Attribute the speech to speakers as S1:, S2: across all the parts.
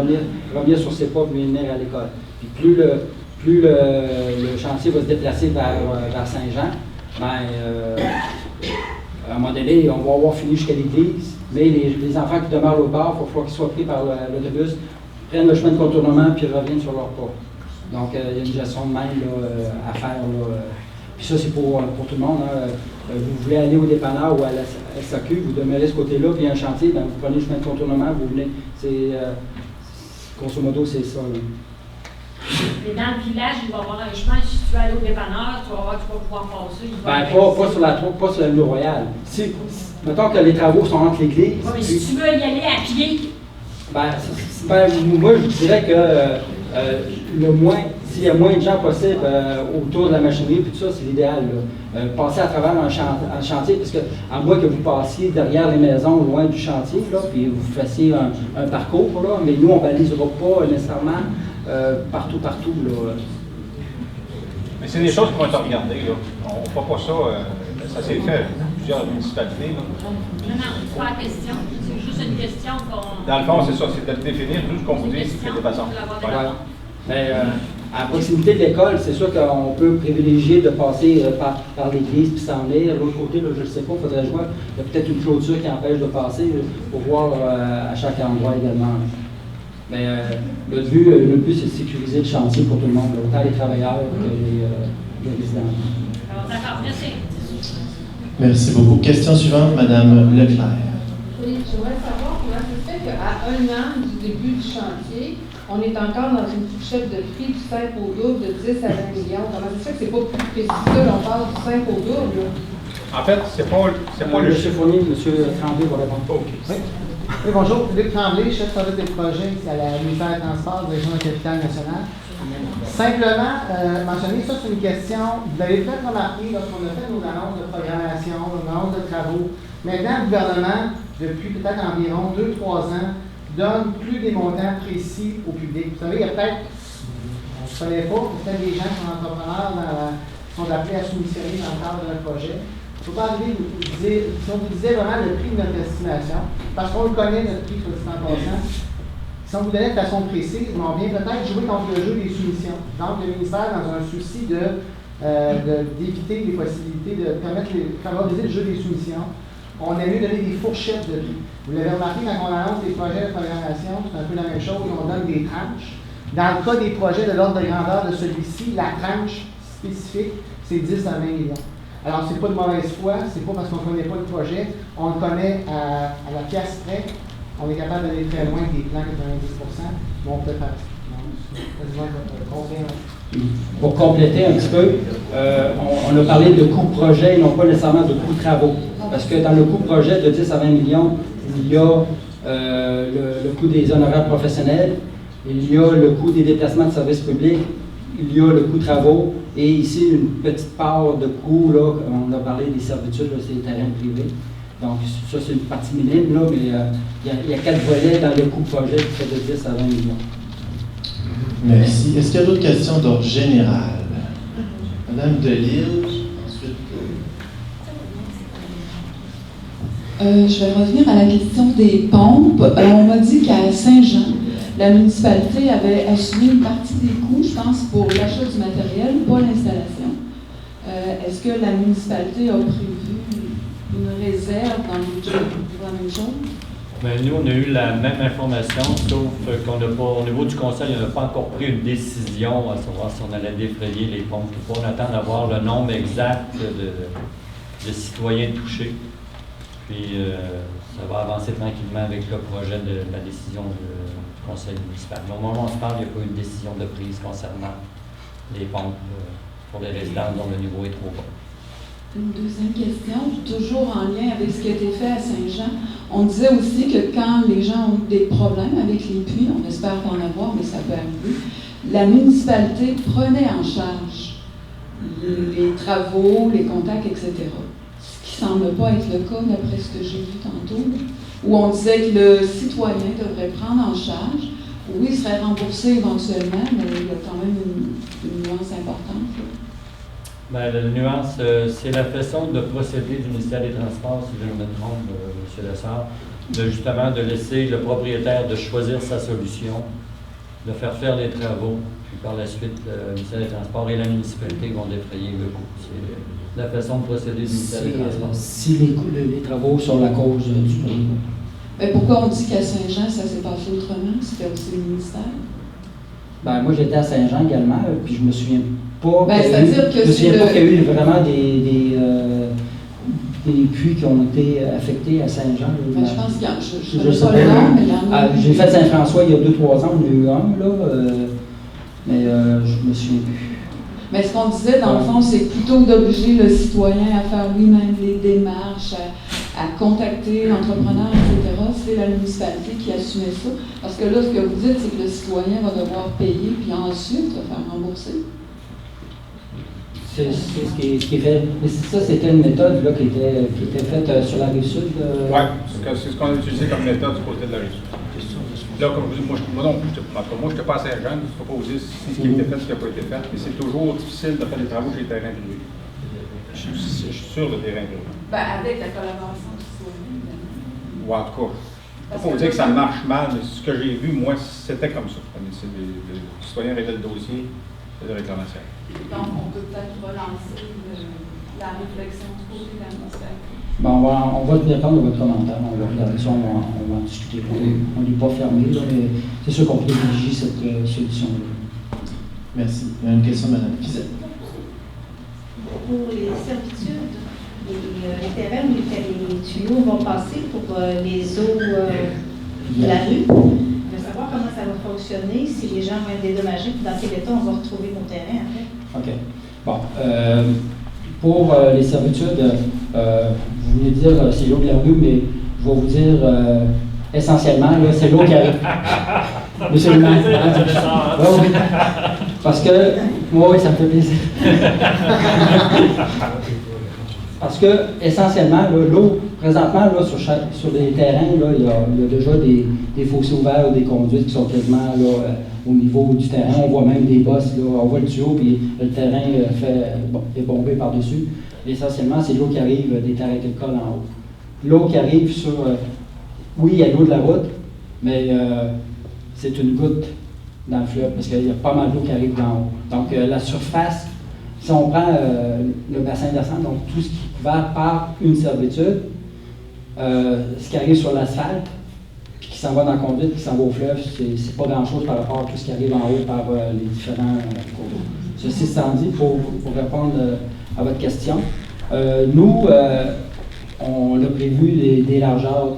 S1: revenir sur ses pas, venir à l'école. Puis plus le chantier va se déplacer vers Saint-Jean, à un moment donné, on va avoir fini jusqu'à l'église, mais les enfants qui demeurent au bord, il va falloir qu'ils soient pris par l'autobus, prennent le chemin de contournement, puis reviennent sur leur pas. Donc, il y a une gestion de même là, à faire. Là. Puis ça, c'est pour tout le monde. Hein. Vous voulez aller au dépanneur ou à la SAQ, vous demeurez ce côté-là, puis il y a un chantier, vous prenez le chemin de contournement, vous venez. Grosso modo, c'est ça. Là.
S2: Mais dans le village, il va y avoir un chemin. Si tu veux aller au dépanneur, tu vas pouvoir passer.
S1: Pas sur la rue Royale. Mettons que les travaux sont entre l'église.
S2: Oui, mais si tu veux y aller à pied.
S1: Moi, je dirais que s'il y a moins de gens possible autour de la machinerie, puis tout ça, c'est l'idéal. Passer à travers un chantier, parce que, à moins que vous passiez derrière les maisons, loin du chantier, là, puis vous fassiez un parcours, là, mais nous, on ne balisera pas nécessairement partout. Là.
S3: Mais c'est des choses qui vont être regardées. Là. On ne fera pas ça. Ça s'est fait dans plusieurs municipalités. Là.
S2: Non, c'est pas la question. C'est juste une question qu'on...
S3: Dans le fond, c'est ça. C'est de le définir. Tout ce qu'on vous dit, c'est de façon.
S1: Voilà. Mais à proximité de l'école, c'est sûr qu'on peut privilégier de passer par l'église puis s'en venir. L'autre côté, là, je ne sais pas, il faudrait jouer. Il y a peut-être une clôture qui empêche de passer pour voir à chaque endroit également. Mais le but, c'est de sécuriser le chantier pour tout le monde, autant les travailleurs que les résidents.
S2: Alors, d'accord, merci.
S4: Merci beaucoup. Question suivante, Mme Leclerc.
S5: Oui, j'aimerais savoir comment ça se fait qu'à 1 an du début du chantier, on est encore dans une fourchette de prix du 5 au double de 10 à 20 millions. Comment ça se fait que c'est pas plus précis que ça, on parle du 5 au double?
S3: En fait, c'est pas le...
S1: M. Fournier, M. Tremblay va répondre.
S3: OK.
S6: Oui, bonjour. Philippe Tremblay, chef service des projets à la ministère des Transports de la région de la Capitale-Nationale. Simplement, mentionner, ça c'est une question, vous avez peut-être remarqué lorsqu'on a fait nos annonces de programmation, nos annonces de travaux. Maintenant, le gouvernement, depuis peut-être environ 2-3 ans, donne plus des montants précis au public. Vous savez, il y a peut-être, on ne se connaît pas, peut-être des gens qui sont entrepreneurs, qui sont appelés à soumissionner dans le cadre d'un projet. Il ne faut pas arriver, si on vous disait vraiment le prix de notre estimation, parce qu'on le connaît, notre prix, soit dit en passant, si on vous donnait de façon précise, on vient peut-être jouer contre le jeu des soumissions. Donc, le ministère, dans un souci d'éviter les possibilités de permettre favoriser le jeu des soumissions, on a mieux donner des fourchettes de prix. Vous l'avez remarqué, quand on annonce des projets de programmation, c'est un peu la même chose, on donne des tranches. Dans le cas des projets de l'ordre de grandeur de celui-ci, la tranche spécifique, c'est 10 à 20 millions. Alors, ce n'est pas de mauvaise foi, c'est pas parce qu'on ne connaît pas le projet, on le connaît à la pièce près, on est capable d'aller très loin des plans 90%, mais on peut faire.
S1: Pour compléter un petit peu, on a parlé de coût projet et non pas nécessairement de coût travaux. Parce que dans le coût projet de 10 à 20 millions, il y a le coût des honoraires professionnels, il y a le coût des déplacements de services publics, il y a le coût travaux, et ici une petite part de coût, là, on a parlé des servitudes, c'est les terrains privés. Donc ça c'est une partie minime, là, mais il y a 4 volets dans le coût projet qui fait de 10 à 20 millions.
S4: Merci. Est-ce qu'il y a d'autres questions d'ordre général? Madame Delisle, ensuite.
S7: Je vais revenir à la question des pompes. On m'a dit qu'à Saint-Jean, la municipalité avait assumé une partie des coûts, je pense, pour l'achat du matériel, pas l'installation. Est-ce que la municipalité a prévu une réserve dans le budget pour la même chose?
S8: Bien, nous, on a eu la même information, sauf qu'on n'a pas, au niveau du conseil, on n'a pas encore pris une décision à savoir si on allait défrayer les pompes ou pas. On attend d'avoir le nombre exact de citoyens touchés. Puis, ça va avancer tranquillement avec le projet de la décision du conseil municipal. Mais au moment où on se parle, il n'y a pas eu de décision de prise concernant les pompes pour les résidents dont le niveau est trop bas.
S7: Une deuxième question, toujours en lien avec ce qui a été fait à Saint-Jean. On disait aussi que quand les gens ont des problèmes avec les puits, on espère pas en avoir, mais ça peut arriver, la municipalité prenait en charge les travaux, les contacts, etc. Ce qui ne semble pas être le cas, d'après ce que j'ai vu tantôt, où on disait que le citoyen devrait prendre en charge. Oui, il serait remboursé éventuellement, mais il y a quand même une nuance importante.
S8: Bien, la nuance, c'est la façon de procéder du ministère des Transports, si je ne me trompe, M. Lessard. justement de laisser le propriétaire de choisir sa solution, de faire les travaux, puis par la suite, le ministère des Transports et la municipalité vont défrayer le coût. C'est la façon de procéder du ministère des Transports.
S1: Si les travaux sont la cause du prix.
S7: Mais pourquoi on dit qu'à Saint-Jean, ça s'est passé autrement? C'était aussi le ministère?
S1: Ben, moi, j'étais à Saint-Jean également, puis je me souviens pas.
S7: Ben, c'est-à-dire que
S1: je me souviens
S7: c'est
S1: pas qu'il y a eu vraiment des puits qui ont été affectés à Saint-Jean.
S7: Ben, je pense qu'il y a, je
S1: Je
S7: connais
S1: sais
S7: pas
S1: pas.
S7: le nom, mais il y en a.
S1: J'ai fait Saint-François il y a 2-3 ans, on a eu un, là, mais je me souviens plus.
S7: Mais ce qu'on disait, dans le fond, c'est plutôt d'obliger le citoyen à faire lui-même les démarches, à contacter l'entrepreneur, etc. C'est la municipalité qui assumait ça. Parce que là, ce que vous dites, c'est que le citoyen va devoir payer, puis ensuite se faire rembourser.
S1: C'est ce qui est fait. Mais ça, c'était une méthode là, qui était faite sur la rive sud.
S3: Oui, c'est ce qu'on a utilisé comme méthode du côté de la rive sud. Là, comme je vous dis, moi je n'étais pas à Saint-Jean, je ne peux pas vous dire ce qui a été fait, ce qui n'a pas été fait, mais c'est toujours difficile de faire des travaux chez les terrains privés. Je suis sûr de terrain privé.
S7: Ben, avec la collaboration du citoyen.
S3: Ou en tout cas, je ne peux pas vous dire que ça marche mal, mais ce que j'ai vu, moi, c'était comme ça. Les citoyens réglaient le dossier de réclamation.
S7: Donc, on peut peut-être relancer la réflexion du côté de l'atmosphère.
S1: Bon, on va tenir compte de votre commentaire, on va regarder ça, on va en discuter. On n'est pas fermé, là, mais c'est sûr qu'on privilégie cette solution-là.
S4: Merci. Il y a une question, Mme Fizette.
S9: Pour les servitudes, les terrains où les tuyaux vont passer pour les eaux de la rue, je veux savoir comment ça va fonctionner, si les gens vont être dédommagés, puis dans quel état on va retrouver nos terrains après.
S1: OK. Bon. Pour les servitudes, vous venez de dire c'est l'eau de la rue, mais je vais vous dire essentiellement, là, c'est l'eau qui arrive. Monsieur le maire. Oui. Parce que, moi, oui, ça me fait plaisir. Parce que, essentiellement, là, l'eau, présentement, là, sur les terrains, là, il y a déjà des fossés ouverts ou des conduites qui sont quasiment là, au niveau du terrain. On voit même des bosses, là, on voit le tuyau, puis le terrain est bombé par-dessus. Essentiellement, c'est l'eau qui arrive des terrains agricoles en haut. L'eau qui arrive sur... oui, il y a l'eau de la route, mais c'est une goutte dans le fleuve, parce qu'il y a pas mal d'eau qui arrive d'en haut. Donc, la surface, si on prend le bassin versant, donc tout ce qui est couvert par une servitude, ce qui arrive sur l'asphalte, puis qui s'en va dans la conduite, qui s'en va au fleuve, c'est pas grand-chose par rapport à tout ce qui arrive en haut par les différents cours d'eau. Ceci étant dit, pour répondre à votre question, nous, on a prévu des largeurs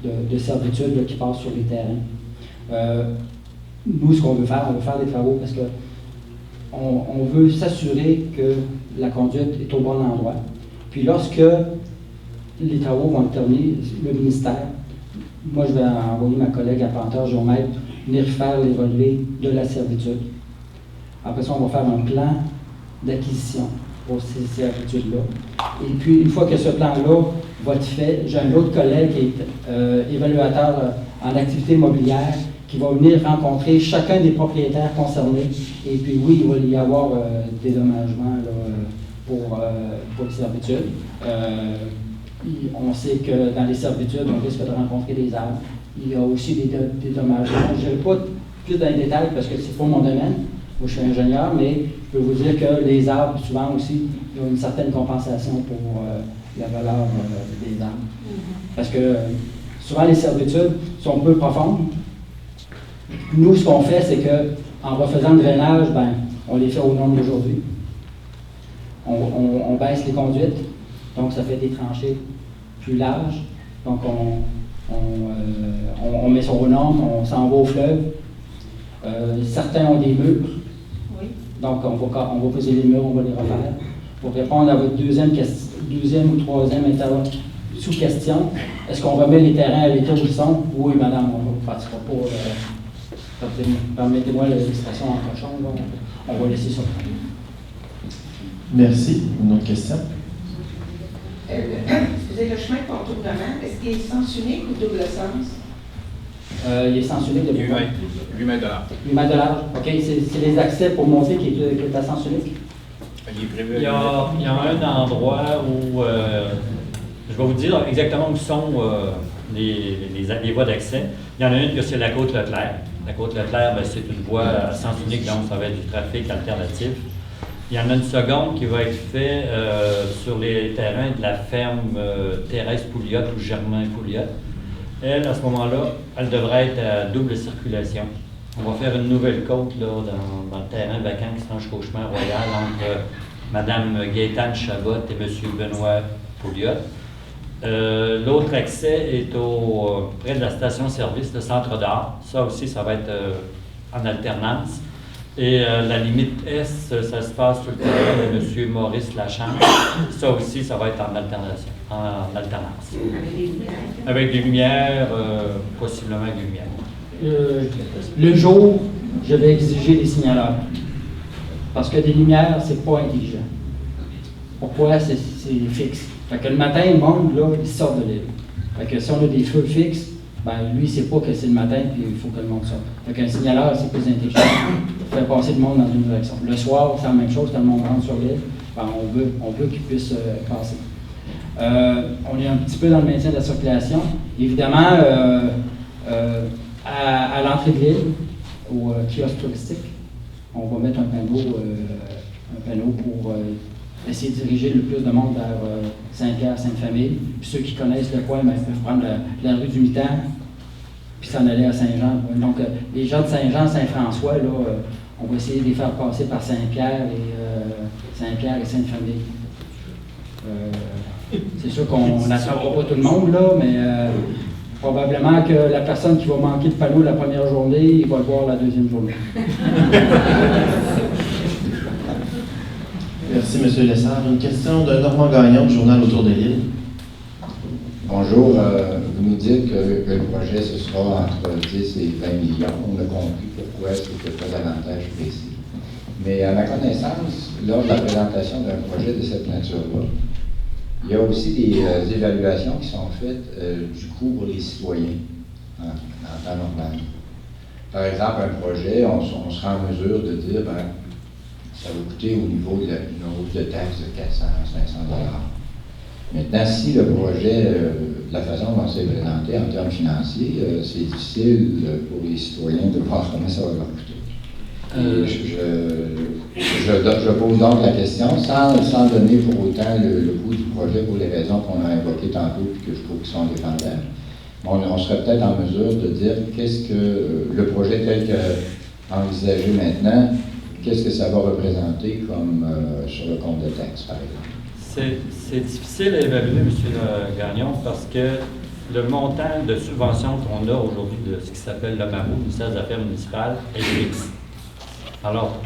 S1: de servitude là, qui passent sur les terrains. Nous, ce qu'on veut faire, on veut faire des travaux parce que on veut s'assurer que la conduite est au bon endroit. Puis lorsque les travaux vont être terminés, le ministère, moi je vais envoyer ma collègue à Panthère Géomètre venir faire les relevés de la servitude. Après ça, on va faire un plan d'acquisition pour ces servitudes-là. Et puis, une fois que ce plan-là va être fait, j'ai un autre collègue qui est évaluateur en activité immobilière qui va venir rencontrer chacun des propriétaires concernés. Et puis, oui, il va y avoir des dédommagements pour les servitudes. On sait que dans les servitudes, on risque de rencontrer des arbres. Il y a aussi des dédommagements. Je n'irai pas plus dans les détails parce que ce n'est pas mon domaine. Moi, je suis ingénieur, mais je peux vous dire que les arbres, souvent aussi, il y a une certaine compensation pour la valeur des arbres. Parce que souvent, les servitudes sont peu profondes. Nous, ce qu'on fait, c'est qu'en refaisant le drainage, on les fait aux normes d'aujourd'hui. On baisse les conduites, donc ça fait des tranchées plus larges. Donc, on met ça aux normes, on s'en va au fleuve. Certains ont des murs.
S9: Oui.
S1: Donc, on va poser les murs, on va les refaire. Pour répondre à votre deuxième ou troisième sous-question, est-ce qu'on remet les terrains à l'état où ils sont? Oui, madame, on ne partira pas. Permettez-moi l'expression en cochon, on va laisser ça.
S4: Merci. Une autre question?
S10: Excusez, le chemin Port-Tournement, est-ce qu'il est sens unique ou double sens?
S1: Il est sens unique de
S3: 8 mètres de large.
S1: 8 mètres de large. OK, c'est les accès pour monter qui est à sens unique?
S8: Il y a un endroit où, je vais vous dire exactement où sont les voies d'accès. Il y en a une que c'est la Côte-Leclerc. La Côte-Leclerc, c'est une voie à sens unique, donc ça va être du trafic alternatif. Il y en a une seconde qui va être faite sur les terrains de la ferme Thérèse Pouliot ou Germain Pouliot. Elle, à ce moment-là, elle devrait être à double circulation. On va faire une nouvelle côte là, dans le terrain vacant qui se rend jusqu'au chemin royal entre Mme Gaétane Chabot et M. Benoît Pouliot. L'autre accès est près de la station-service, le centre d'art. Ça aussi, ça va être en alternance. Et la limite Est, ça se passe sur le terrain de M. Maurice Lachance. Ça aussi, ça va être en alternance. Avec des lumières, possiblement avec des lumières.
S1: Le jour, je vais exiger des signaleurs. Parce que des lumières, c'est pas intelligent. Pourquoi? C'est fixe. Fait que le matin, le monde, là, il sort de l'île. Fait que si on a des feux fixes, ben lui, il sait pas que c'est le matin, puis il faut que le monde sorte. Fait qu'un signaleur, c'est plus intelligent. Il fait passer le monde dans une direction. Le soir, c'est la même chose, quand le monde rentre sur l'île, ben on veut qu'il puisse passer. On est un petit peu dans le maintien de la circulation. Évidemment, à l'entrée de l'île, au kiosque touristique, on va mettre un panneau pour essayer de diriger le plus de monde vers Saint-Pierre, Sainte-Famille. Puis ceux qui connaissent le coin, ben, ils peuvent prendre la rue du Mitan, puis s'en aller à Saint-Jean. Donc, les gens de Saint-Jean, Saint-François, là, on va essayer de les faire passer par Saint-Pierre et Sainte-Famille. C'est sûr qu'on n'attendra pas tout le monde, là, mais probablement que la personne qui va manquer de panneau la première journée, il va le voir la deuxième journée.
S4: Merci, M. Lessard. Une question de Normand Gagnon du journal Autour de l'île.
S11: Bonjour. Vous nous dites que le projet, ce sera entre 10 et 20 millions. On a compris pourquoi c'était pas davantage précis. Mais à ma connaissance, lors de la présentation d'un projet de cette nature-là, il y a aussi des évaluations qui sont faites du coût pour les citoyens en temps normal. Par exemple, un projet, on sera en mesure de dire, ben, ça va coûter au niveau d'une hausse de taxes de 400, 500 $. Maintenant, si le projet, de la façon dont c'est présenté en termes financiers, c'est difficile pour les citoyens de voir comment ça va leur coûter. Je pose donc la question, sans donner pour autant le coût du projet pour les raisons qu'on a évoquées tantôt et que je trouve qui sont défendables. On serait peut-être en mesure de dire qu'est-ce que le projet tel qu'envisagé maintenant, qu'est-ce que ça va représenter comme sur le compte de taxes, par exemple?
S8: C'est difficile à évaluer, M. Gagnon, parce que le montant de subvention qu'on a aujourd'hui de ce qui s'appelle le MAMO, le ministère des Affaires municipales, est fixe. Alors,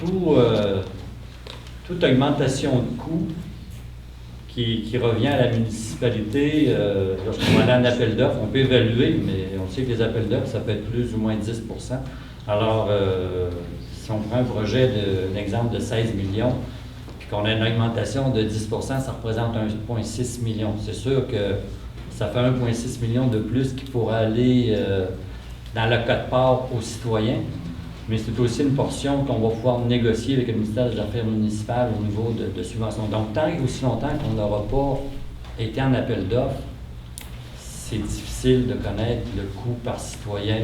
S8: toute augmentation de coût qui revient à la municipalité, lorsqu'on va aller en appel d'offres, on peut évaluer, mais on sait que les appels d'offres, ça peut être plus ou moins 10 %. Alors, si on prend un projet d'exemple de 16 millions, puis qu'on a une augmentation de 10 %, ça représente 1,6 million. C'est sûr que ça fait 1,6 million de plus qui pourra aller dans le quote-part aux citoyens, mais c'est aussi une portion qu'on va pouvoir négocier avec le ministère des Affaires municipales au niveau de subventions. Donc, tant et aussi longtemps qu'on n'aura pas été en appel d'offres, c'est difficile de connaître le coût par citoyen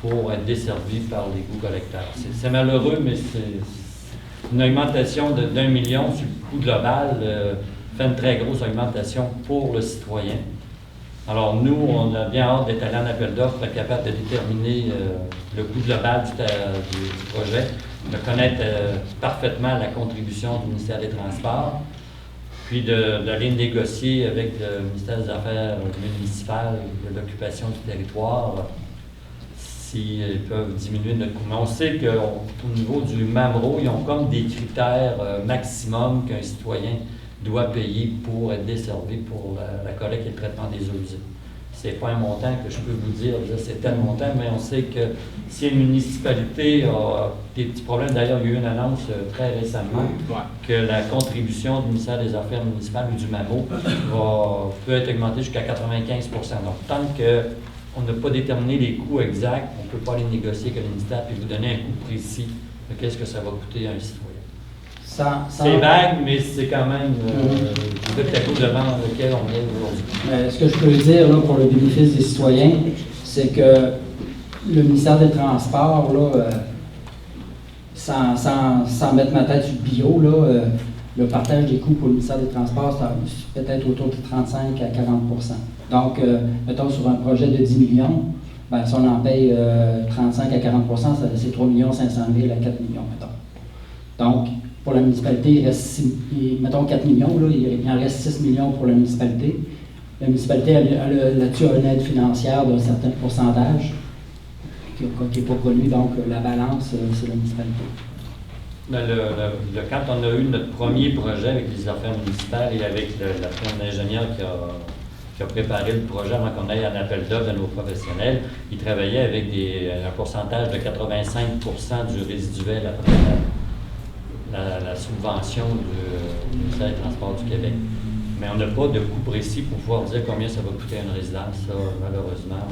S8: pour être desservi par les coûts collecteurs. C'est malheureux, mais c'est une augmentation de d'1 million sur le coût global fait une très grosse augmentation pour le citoyen. Alors nous, on a bien hâte d'être allé en appel d'offres, pour être capable de déterminer le coût global du projet, de connaître parfaitement la contribution du ministère des Transports, puis d'aller négocier avec le ministère des Affaires municipales et de l'occupation du territoire s'ils peuvent diminuer notre coût. Mais on sait qu'au niveau du MAMRO, ils ont comme des critères maximum qu'un citoyen doit payer pour être desservi pour la collecte et le traitement des eaux usées. Ce n'est pas un montant que je peux vous dire, c'est tel montant, mais on sait que si une municipalité a des petits problèmes, d'ailleurs, il y a eu une annonce très récemment que la contribution du ministère des Affaires municipales ou du MAMO peut être augmentée jusqu'à 95 %. Donc, tant qu'on n'a pas déterminé les coûts exacts, on ne peut pas aller négocier avec le ministère et vous donner un coût précis de qu'est-ce que ça va coûter à un citoyen. C'est vague, mais c'est quand même le tableau devant lequel on est aujourd'hui.
S1: Ce que je peux dire là, pour le bénéfice des citoyens, c'est que le ministère des Transports, là, sans mettre ma tête sur le bio, là, le partage des coûts pour le ministère des Transports, c'est peut-être autour de 35 à 40 %. Donc, mettons, sur un projet de 10 millions, ben, si on en paye 35 à 40 % c'est 3 500 000 à 4 millions, mettons. Donc, pour la municipalité, il reste mettons 4 millions, là, il en reste 6 millions pour la municipalité. La municipalité, là-dessus, a une aide financière d'un certain pourcentage qui n'est pas connu, donc la balance, c'est la municipalité.
S8: Quand on a eu notre premier projet avec les affaires municipales et avec la firme d'ingénieur qui a préparé le projet avant qu'on aille en appel d'offres de nos professionnels, il travaillait avec un pourcentage de 85 % du résiduel après la subvention du ministère des Transports du Québec. Mais on n'a pas de coût précis pour pouvoir dire combien ça va coûter à une résidence, ça, malheureusement.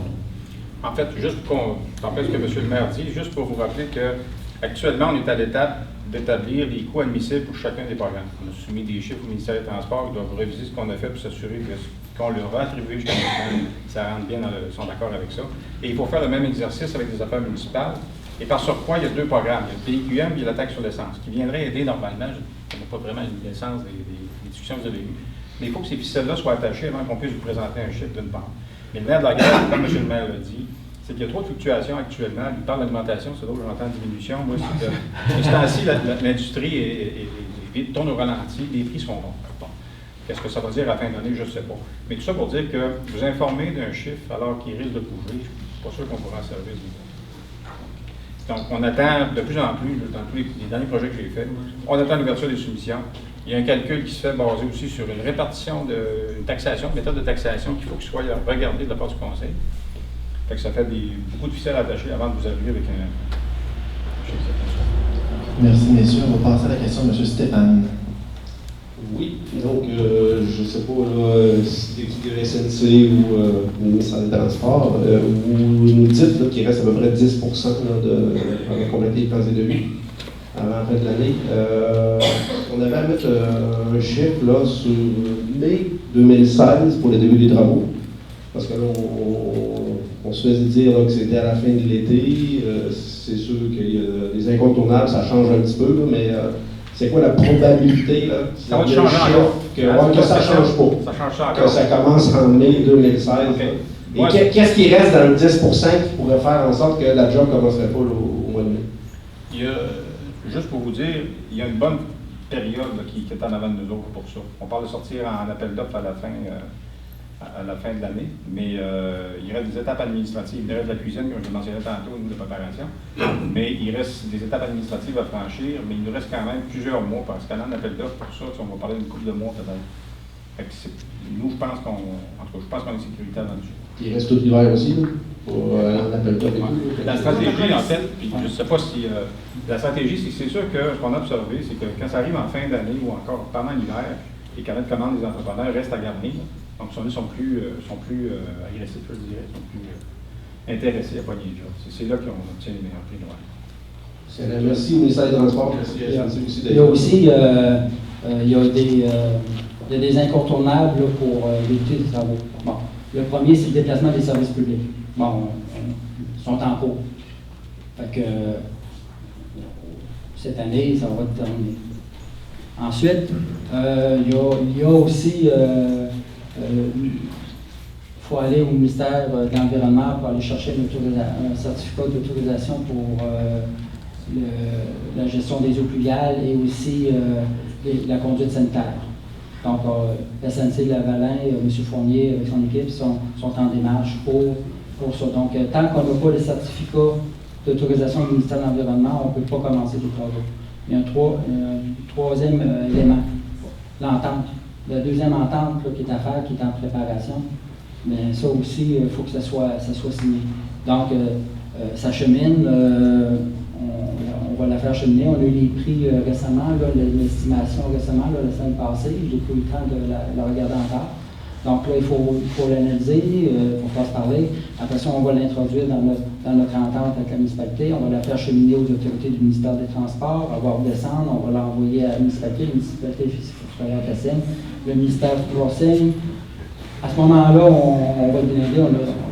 S3: En fait, juste pour ce que M. le maire dit, juste pour vous rappeler qu'actuellement, on est à l'étape d'établir les coûts admissibles pour chacun des programmes. On a soumis des chiffres au ministère des Transports, ils doivent réviser ce qu'on a fait pour s'assurer que ce qu'on leur a attribué jusqu'à maintenant, ça rentre bien ils sont d'accord avec ça. Et il faut faire le même exercice avec les affaires municipales. Et par surcroît, il y a deux programmes. Il y a le PQM et la taxe sur l'essence, qui viendraient aider normalement. Je n'ai pas vraiment une connaissance des discussions que vous avez eues. Mais il faut que ces ficelles-là soient attachées avant qu'on puisse vous présenter un chiffre d'une part. Mais le nerf de la guerre, comme M. le maire l'a dit, c'est qu'il y a trop de fluctuations actuellement. Il parle d'augmentation, c'est là où j'entends diminution. Moi, c'est que ce temps-ci, l'industrie tourne au ralenti, les prix sont bons. Bon. Qu'est-ce que ça va dire à la fin d'année, je ne sais pas. Mais tout ça pour dire que vous informer d'un chiffre alors qu'il risque de bouger, je ne suis pas sûr qu'on pourra en servir. Donc, on attend de plus en plus, dans tous les derniers projets que j'ai faits, on attend l'ouverture des soumissions. Il y a un calcul qui se fait basé aussi sur une répartition une taxation, une méthode de taxation qu'il faut qu'il soit regardé de la part du Conseil. Fait que ça fait beaucoup de ficelles attachées avant de vous arriver avec un chiffre.
S4: Merci, messieurs. On va passer à la question de M. Stéphane.
S12: Oui, donc je ne sais pas là, si c'est de SNC ou le ministère des Transports, vous nous dites qu'il reste à peu près 10 avant compléter les plans et devis avant la fin de l'année. On avait à mettre un chiffre là, sur mai 2016 pour le début des travaux. Parce que là, on se faisait dire là, que c'était à la fin de l'été. C'est sûr qu'il y a des incontournables, ça change un petit peu, là, mais c'est quoi la probabilité là,
S3: ça va changer encore.
S12: Que ça ne change pas?
S3: Ça change encore.
S12: Que ça commence en mai 2016. Okay. Et qu'est-ce qui reste dans le 10 qui pourrait faire en sorte que la job ne commencerait pas au mois de mai?
S3: Juste pour vous dire, il y a une bonne période là, qui est en avant de nous autres pour ça. On parle de sortir en appel d'offres à la fin de l'année, mais il reste des étapes administratives. Il reste de la cuisine, comme je le mentionnais tantôt, au niveau de préparation, mais il reste des étapes administratives à franchir, mais il nous reste quand même plusieurs mois, parce qu'en appel d'offres, pour ça, on va parler d'une couple de mois peut-être. Nous, je pense qu'on est sécuritaire là-dessus.
S12: Il reste tout l'hiver aussi, là, pour l'appel d'offres.
S3: La stratégie, en fait, puis je ne sais pas si... la stratégie, c'est sûr que ce qu'on a observé, c'est que quand ça arrive en fin d'année ou encore pendant l'hiver, les carnets de commandes des entrepreneurs restent à garder. Donc, sont plus agressifs, je dirais, sont plus intéressés à pogner les jobs. C'est là qu'on obtient les meilleurs prix.
S12: Merci au ministère des Transports.
S1: Il y a aussi il y a des incontournables là, pour l'éviter des travaux. Bon, le premier, c'est le déplacement des services publics. Bon, ils sont en cours. Fait que cette année, ça va être terminé. Ensuite, il y a aussi il faut aller au ministère de l'Environnement pour aller chercher un certificat d'autorisation pour la gestion des eaux pluviales et aussi la conduite sanitaire. Donc, la SNC de Lavalin, M. Fournier avec son équipe sont en démarche pour ça. Donc, tant qu'on n'a pas le certificat d'autorisation du ministère de l'Environnement, on ne peut pas commencer les travaux. Il y a un troisième élément, l'entente. La deuxième entente là, qui est à faire, qui est en préparation, mais ça aussi, il faut que ça soit signé. Donc, ça chemine, on va la faire cheminer. On a eu les prix récemment, l'estimation récemment, la semaine passée. J'ai pris le temps de la regarder encore. Donc là, il faut l'analyser, il faut faire se parler. Après ça, on va l'introduire dans notre entente avec la municipalité. On va la faire cheminer aux autorités du ministère des Transports. On va redescendre, on va l'envoyer à la municipalité. La municipalité la signe. Le ministère va signer. À ce moment-là, on va le déléguer. Là,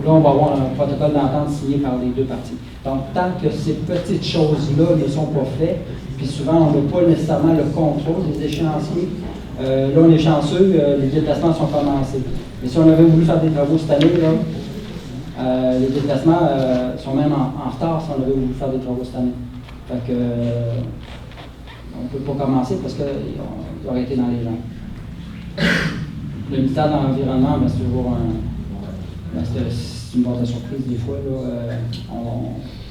S1: on va avoir un protocole d'entente signé par les deux parties. Donc, tant que ces petites choses-là ne sont pas faites, puis souvent, on n'a pas nécessairement le contrôle des échéanciers. Là, on est chanceux, les déplacements sont commencés. Mais si on avait voulu faire des travaux cette année, là, les déplacements sont même en retard si on avait voulu faire des travaux cette année. Fait que, on ne peut pas commencer parce qu'ils auraient été dans les gens. Le ministère de l'Environnement, ben, c'est toujours c'est une boîte de surprise des fois. Là,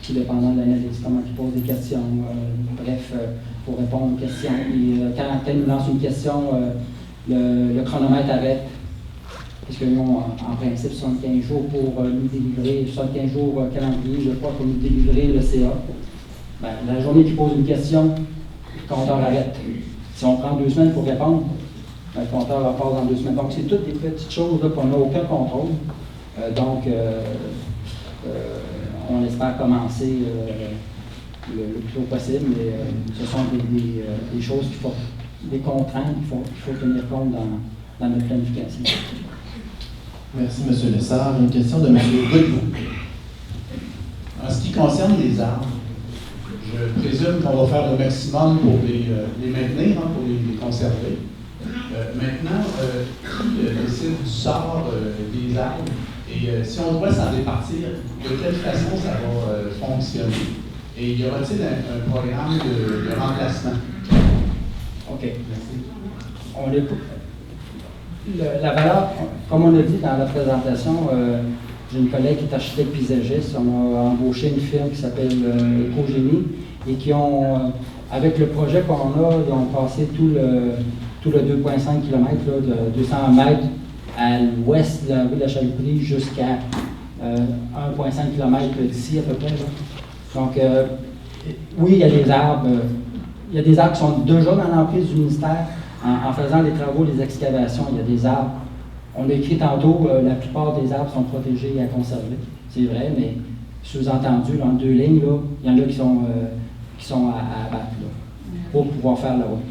S1: tout dépendant de l'analyse, comment ils posent des questions. Bref, pour répondre aux questions. Et, quand ils nous lancent une question, le chronomètre arrête. Puisque nous, en principe, 75 jours pour nous délivrer, 75 jours calendrier, je crois, pour nous délivrer le CA. Ben, la journée qu'ils posent une question, le compteur arrête. Si on prend 2 semaines pour répondre, ben, le compteur repart dans 2 semaines. Donc, c'est toutes des petites choses là, qu'on n'a aucun contrôle. Donc, on espère commencer le plus tôt possible, mais ce sont des choses des contraintes qu'il faut tenir compte dans notre planification.
S4: Merci, M. Lessard. Une question de M. Godbout.
S13: En ce qui concerne les arbres, je présume qu'on va faire le maximum pour les maintenir, hein, pour les conserver. Maintenant, qui décide du sort des arbres et si on doit s'en départir, de quelle façon ça va fonctionner? Et y aura-t-il un programme de remplacement?
S1: OK. Merci. La valeur, comme on a dit dans la présentation, j'ai une collègue qui est architecte paysagiste. On a embauché une firme qui s'appelle Ecogénie et qui ont, avec le projet qu'on a, ils ont passé tout le 2,5 km là, de 200 mètres à l'ouest de la rue de la Chalouperie jusqu'à 1,5 km d'ici à peu près. Là. Donc, oui, il y a des arbres. Il y a des arbres qui sont déjà dans l'emprise du ministère. En faisant les travaux, les excavations, il y a des arbres. On a écrit tantôt, la plupart des arbres sont protégés et à conserver. C'est vrai, mais sous-entendu, dans 2 lignes, là, il y en a qui sont à abattre là, pour pouvoir faire la route.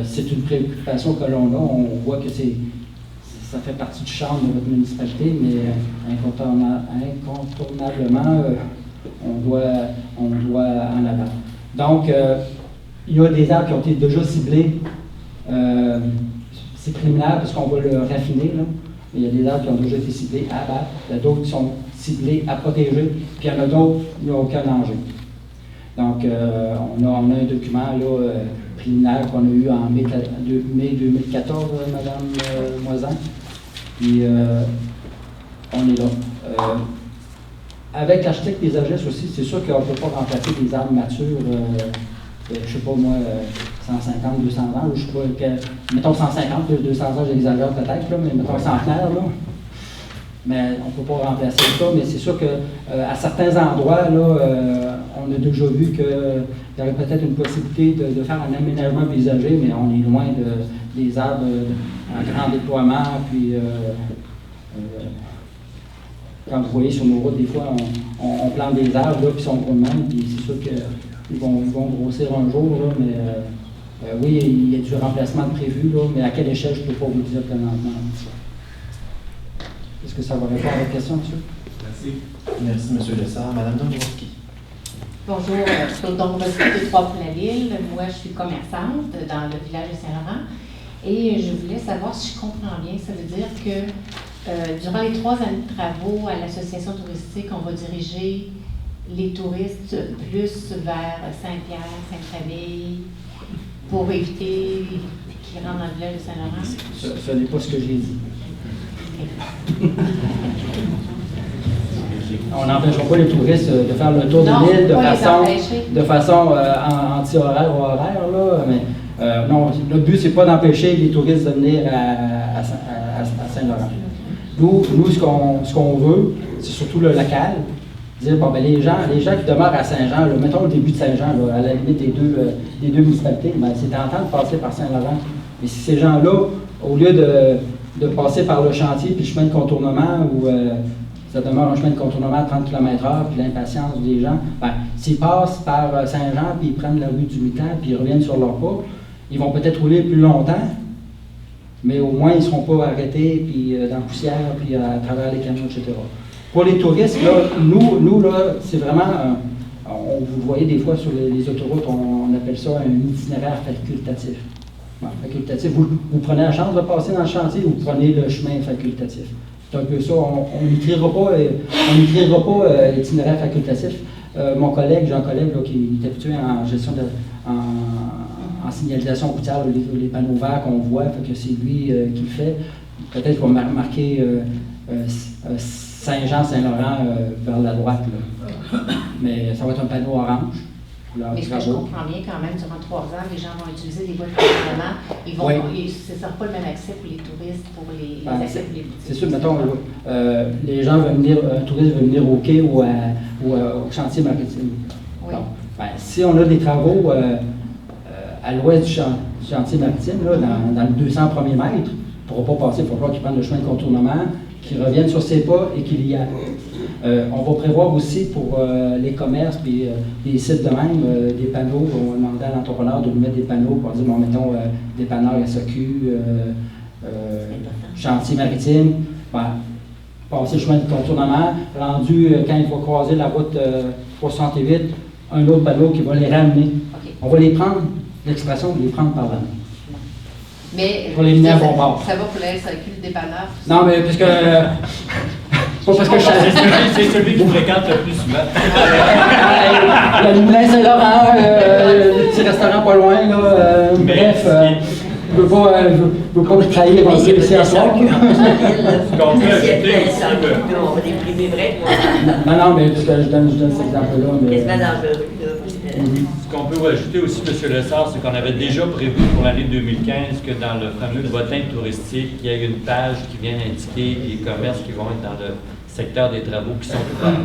S1: C'est une préoccupation que l'on a. On voit que ça fait partie du charme de notre municipalité, mais incontournablement, on doit en abattre. Donc, il y a des arbres qui ont été déjà ciblés. C'est préliminaire parce qu'on va le raffiner. Là. Il y a des arbres qui ont déjà été ciblés à abattre. Il y a d'autres qui sont ciblés à protéger. Puis il y en a d'autres, il n'y a aucun danger. Donc, on a un document là, préliminaire qu'on a eu en mai 2014, Mme Moisan. Puis, on est là. Avec l'architecte paysagiste aussi, c'est sûr qu'on ne peut pas remplacer des arbres matures, je ne sais pas moi, 150, 200 ans, je sais pas, mettons 150, 200 ans, j'exagère peut-être, là, mais mettons centenaire, là. Mais on ne peut pas remplacer ça, mais c'est sûr qu'à certains endroits, là, on a déjà vu qu'il y aurait peut-être une possibilité de faire un aménagement paysager, mais on est loin des arbres en grand déploiement, puis quand vous voyez sur nos routes, des fois, on plante des arbres, là, puis ils sont gros de même, puis c'est sûr qu'ils vont grossir un jour, là, mais oui, il y a du remplacement prévu, là, mais à quelle échelle, je ne peux pas vous dire présentement. Est-ce que ça va répondre à votre question, monsieur?
S4: Merci. Merci, M. Lessard. Mme Dombrowski.
S14: Bonjour, Claude Dombrowski de Trois-Points-la-Ville. Moi, je suis commerçante dans le village de Saint-Laurent. Et je voulais savoir si je comprends bien, ça veut dire que durant les 3 années de travaux à l'association touristique, on va diriger les touristes plus vers Saint-Pierre, Sainte-Famille, pour éviter qu'ils rentrent dans le village de Saint-Laurent?
S1: Ce n'est pas ce que j'ai dit. On n'empêchera pas les touristes de faire le tour de l'île de façon anti-horaire ou horaire, là, mais non, le but, c'est pas d'empêcher les touristes de venir à Saint-Laurent. Nous ce qu'on veut, c'est surtout le local, dire, bon, ben, les gens qui demeurent à Saint-Jean, là, mettons le début de Saint-Jean, là, à la limite des deux municipalités, ben, c'est tentant de passer par Saint-Laurent. Mais si ces gens-là, au lieu de passer par le chantier puis le chemin de contournement où ça demeure un chemin de contournement à 30 km/h, puis l'impatience des gens, s'ils passent par Saint-Jean, puis ils prennent la rue du Mitan, puis ils reviennent sur leur pas, ils vont peut-être rouler plus longtemps, mais au moins ils ne seront pas arrêtés, puis dans la poussière, puis à travers les camions, etc. Pour les touristes, là, nous là, c'est vraiment, vous le voyez des fois sur les autoroutes, on appelle ça un itinéraire facultatif. Facultatif, vous prenez la chance de passer dans le chantier, vous prenez le chemin facultatif. C'est un peu ça, on n'écrira pas itinéraire facultatif. Mon collègue, Jean-Collègue, qui est habitué en gestion en signalisation routière, les panneaux verts qu'on voit, fait que c'est lui qui le fait. Peut-être qu'il va marquer Saint-Jean-Saint-Laurent vers la droite. Là. Mais ça va être un panneau orange.
S14: Mais ce que je comprends bien quand même, durant 3 ans, les gens vont utiliser des voies de contournement. Ce ne sera pas le même accès pour les touristes, pour les accès pour les boutiques.
S1: C'est sûr, mettons, les gens veulent venir, un touriste veut venir au quai ou au chantier maritime.
S14: Oui.
S1: Donc, si on a des travaux à l'ouest du chantier maritime, là, dans le 200 premiers mètres, il ne pourra pas passer, il va falloir qu'ils prennent le chemin de contournement, qu'ils reviennent sur ses pas et qu'ils y aillent. On va prévoir aussi pour les commerces et les sites de même des panneaux. On va demander à l'entrepreneur de nous mettre des panneaux pour dire, bon, mettons, dépanneur SAQ, chantier maritime, passer le chemin de contournement, rendu quand il faut croiser la route 368, un autre panneau qui va les ramener. Okay. On va les prendre, l'expression, on va les prendre par la main.
S14: Mais
S1: pour les mener à bon bord.
S14: Ça va pour la SAQ, le dépanneur?
S1: Non, mais puisque... Pas parce que
S8: c'est celui qui fréquente le plus souvent.
S1: Le Moulin Saint-Laurent, le petit restaurant pas loin, là. Bref, je ne veux pas trahir en ici à soir.
S8: On peut ajouter aussi...
S10: On va déprimer vrai.
S1: Non, mais parce que je donne cet exemple-là.
S10: Quasiment dangereux.
S8: Ce qu'on peut ajouter aussi, M. Lessard, c'est qu'on avait déjà prévu pour l'année 2015 que dans le fameux bottin touristique, il y ait une page qui vienne indiquer les commerces qui vont être dans le secteur des travaux qui sont ouverts.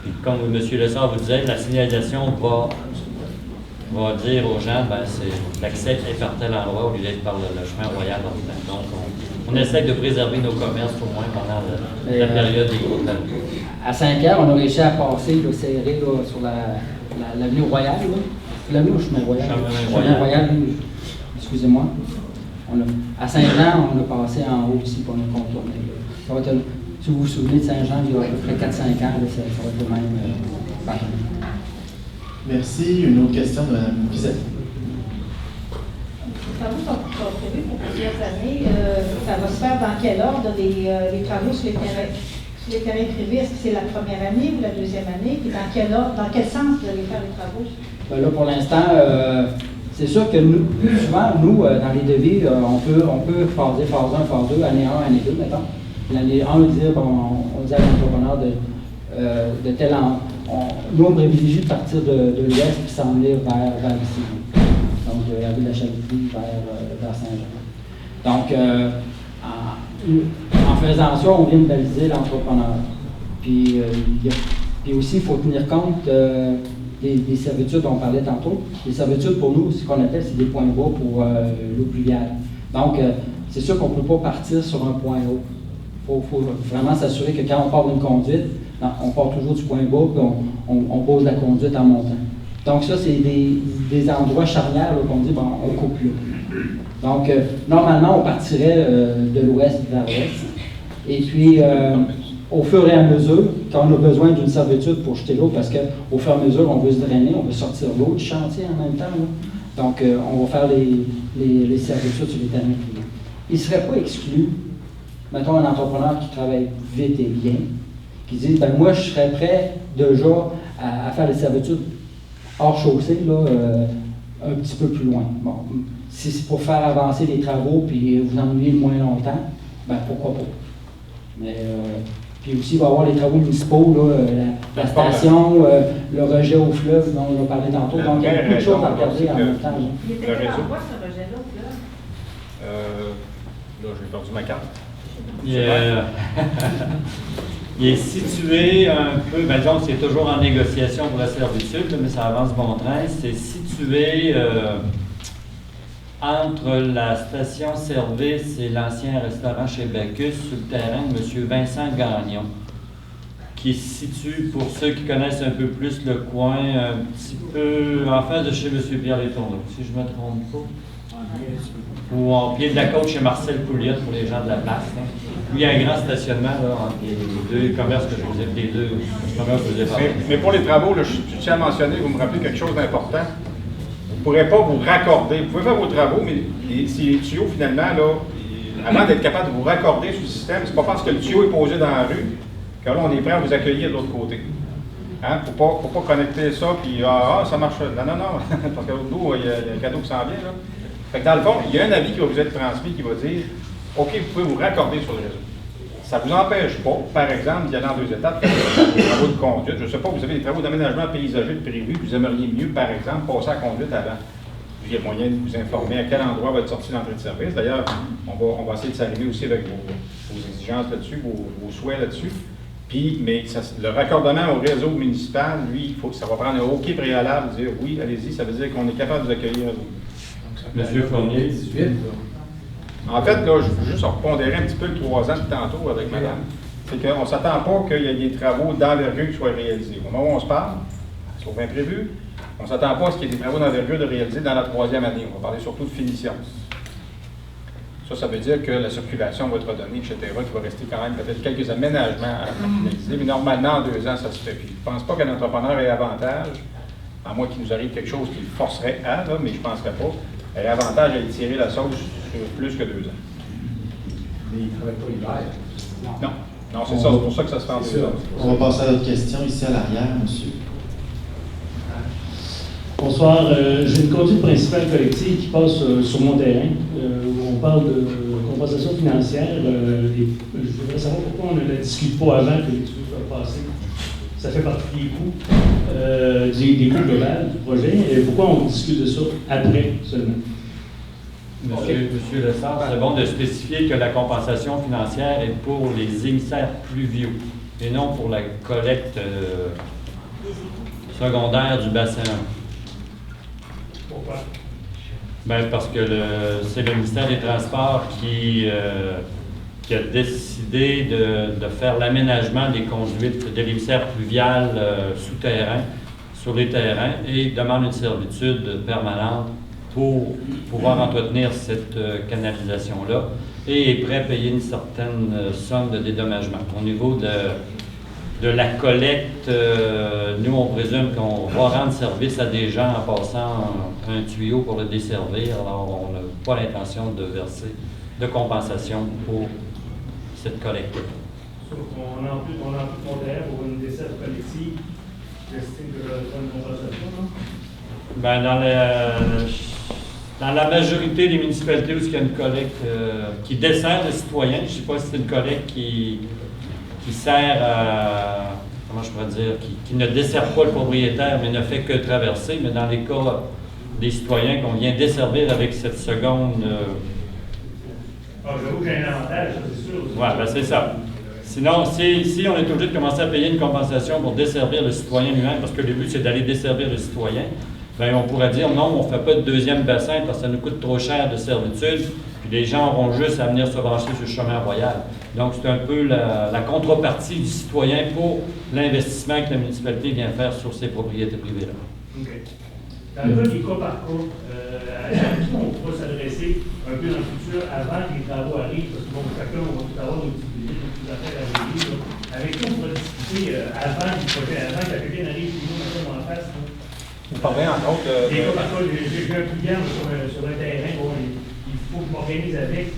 S8: Puis comme M. Lessard vous disait, la signalisation va dire aux gens, l'accès est par tel endroit au lieu d'être par le chemin royal. Donc, on essaie de préserver nos commerces au moins pendant la période des gros travaux.
S1: À Saint-Pierre, on a réussi à passer serré sur l'avenue Royale. L'avenue ou chemin Royal? Chemin Royal, excusez-moi. À Saint-Jean, on a passé en haut ici pour nous contourner. Ça va être, si vous vous souvenez de Saint-Jean, il y a à peu près 4-5 ans, ça va être le même pattern.
S4: Merci. Une autre question de Mme Bizet.
S9: Les travaux sont prévus pour plusieurs années. Ça va se faire dans quel ordre les travaux sur les terrains privés? Est-ce que c'est la première année ou la deuxième année? Et dans quel ordre, dans quel sens vous allez faire les travaux?
S1: Là, pour l'instant, c'est sûr que souvent, dans les devis, on peut phaser phase 1, phase 2, année 1, année 2, mettons. L'année 1, on dit à l'entrepreneur de tel an. Nous, on privilégie de partir de l'ouest et s'en aller vers ici. Donc, la ville de la Chalouperie vers Saint-Jean. Donc, en faisant ça, on vient de baliser l'entrepreneur. Puis aussi, il faut tenir compte des servitudes dont on parlait tantôt. Les servitudes, pour nous, ce qu'on appelle, c'est des points bas pour l'eau pluviale. Donc, c'est sûr qu'on ne peut pas partir sur un point haut. Il faut vraiment s'assurer que quand on part d'une conduite, on part toujours du point bas, puis on pose la conduite en montant. Donc ça, c'est des endroits charnières qu'on dit, on coupe là. Donc, normalement, on partirait de l'ouest vers l'est. Et puis, au fur et à mesure, quand on a besoin d'une servitude pour jeter l'eau, parce qu'au fur et à mesure, on veut se drainer, on veut sortir l'eau du chantier en même temps. Là. Donc, on va faire les servitudes sur les terrains privés. Il ne serait pas exclu, mettons un entrepreneur qui travaille vite et bien, qui dit, moi, je serais prêt déjà à faire les servitudes hors chaussée, là, un petit peu plus loin. Bon, si c'est pour faire avancer les travaux puis vous ennuyer moins longtemps, pourquoi pas. Mais puis aussi, il va y avoir les travaux municipaux, là, la station, le rejet au fleuve dont on a parlé tantôt. Donc, il y a beaucoup de choses à regarder en même temps.
S9: Il était quel endroit, ce rejet-là, au fleuve?
S3: Là, j'ai perdu ma carte.
S8: Il est situé un peu, donc c'est toujours en négociation pour la servitude, mais ça avance bon train. C'est situé entre la station-service et l'ancien restaurant chez Bacchus, sur le terrain de M. Vincent Gagnon, qui se situe, pour ceux qui connaissent un peu plus le coin, un petit peu en face de chez M. Pierre Letourneau, si je ne me trompe pas. Ou en pied de la côte chez Marcel Pouliot pour les gens de la place. Hein. Lui, il y a un grand stationnement là, entre les deux commerces que je vous ai parlé.
S3: Mais pour les travaux, là, je tiens à mentionner, vous me rappelez quelque chose d'important. Vous ne pourrez pas vous raccorder. Vous pouvez faire vos travaux, mais si les tuyaux, finalement, là, avant d'être capable de vous raccorder sur le système, c'est pas parce que le tuyau est posé dans la rue que là, on est prêt à vous accueillir de l'autre côté. Hein? Faut pas connecter ça, puis ça marche. Non, parce que l'autre bout, il y a un cadeau qui s'en vient, là. Fait que dans le fond, il y a un avis qui va vous être transmis qui va dire OK, vous pouvez vous raccorder sur le réseau. Ça ne vous empêche pas, par exemple, d'y aller en 2 étapes, des travaux de conduite. Je ne sais pas, vous avez des travaux d'aménagement paysager prévus, vous aimeriez mieux, par exemple, passer à la conduite avant. Il y a moyen de vous informer à quel endroit va être sorti l'entrée de service. D'ailleurs, on va essayer de s'arriver aussi avec vos exigences là-dessus, vos souhaits là-dessus. Mais le raccordement au réseau municipal, lui, ça va prendre un OK préalable, dire oui, allez-y, ça veut dire qu'on est capable de vous accueillir.
S8: Monsieur Fournier, 18.
S3: En fait, là, je veux juste repondérer un petit peu le 3 ans de tantôt avec madame. C'est qu'on ne s'attend pas qu'il y ait des travaux d'envergure qui soient réalisés. Au moment où on se parle, sauf imprévu, on ne s'attend pas à ce qu'il y ait des travaux d'envergure de réaliser dans la 3e année. On va parler surtout de finition. Ça veut dire que la circulation va être redonnée, etc., qui va rester quand même peut-être quelques aménagements à finaliser. Mais normalement, en 2 ans, ça se fait. Puis je ne pense pas qu'un entrepreneur ait avantage, à moins qu'il nous arrive quelque chose qui le forcerait à, là, mais je ne penserais pas. Il y a avantage à y tirer la sauce sur plus que 2 ans.
S13: Mais il ne travaille pas l'hiver.
S3: Non, c'est ça. C'est pour ça que ça se fait en 2 ans.
S4: On va passer à d'autres questions ici à l'arrière, monsieur.
S15: Bonsoir. J'ai une conduite principale collective qui passe sur mon terrain, où on parle de compensation financière. Je voudrais savoir pourquoi on ne la discute pas avant que les tuyaux soient passés. Ça fait partie des coûts, des coûts globaux du projet. Et pourquoi on discute de ça après seulement?
S8: Monsieur Lessard, c'est bon de spécifier que la compensation financière est pour les émissaires pluviaux et non pour la collecte secondaire du bassin.
S15: Pourquoi?
S8: Bien, parce que c'est le ministère des Transports qui a décidé de faire l'aménagement des conduites de l'émissaire pluvial souterrain sur les terrains et demande une servitude permanente pour pouvoir entretenir cette canalisation-là et est prêt à payer une certaine somme de dédommagement. Au niveau de la collecte, nous, on présume qu'on va rendre service à des gens en passant un tuyau pour le desservir. Alors, on n'a pas l'intention de verser de compensation pour cette collecte.
S15: Sauf qu'on a plus moderne pour une desserte collective, j'estime que une compensation, non?
S8: Bien, dans la majorité des municipalités où il y a une collecte qui dessert le citoyen, je ne sais pas si c'est une collecte qui sert à, comment je pourrais dire, qui ne dessert pas le propriétaire, mais ne fait que traverser, mais dans les cas des citoyens qu'on vient desservir avec cette seconde...
S15: J'avoue que j'ai un avantage, ça c'est sûr.
S8: Oui, ben c'est ça. Sinon, si on est obligé de commencer à payer une compensation pour desservir le citoyen lui-même, parce que le but c'est d'aller desservir le citoyen, bien, on pourrait dire non, on ne fait pas de 2e bassin parce que ça nous coûte trop cher de servitude, puis les gens auront juste à venir se brancher sur le chemin royal. Donc, c'est un peu la contrepartie du citoyen pour l'investissement que la municipalité vient faire sur ces propriétés privées-là.
S15: OK. Dans le cas des cas par cas, à qui on pourra s'adresser un peu dans le futur avant que les travaux arrivent, parce que bon, chacun va tout avoir nos petites affaires à régler. Avec qui on pourra discuter avant du projet, avant que quelqu'un arrive chez nous, maintenant en face?
S3: Vous parlez entre autres
S15: des cas par cas, j'ai un client sur un terrain, bon, il faut que je m'organise avec.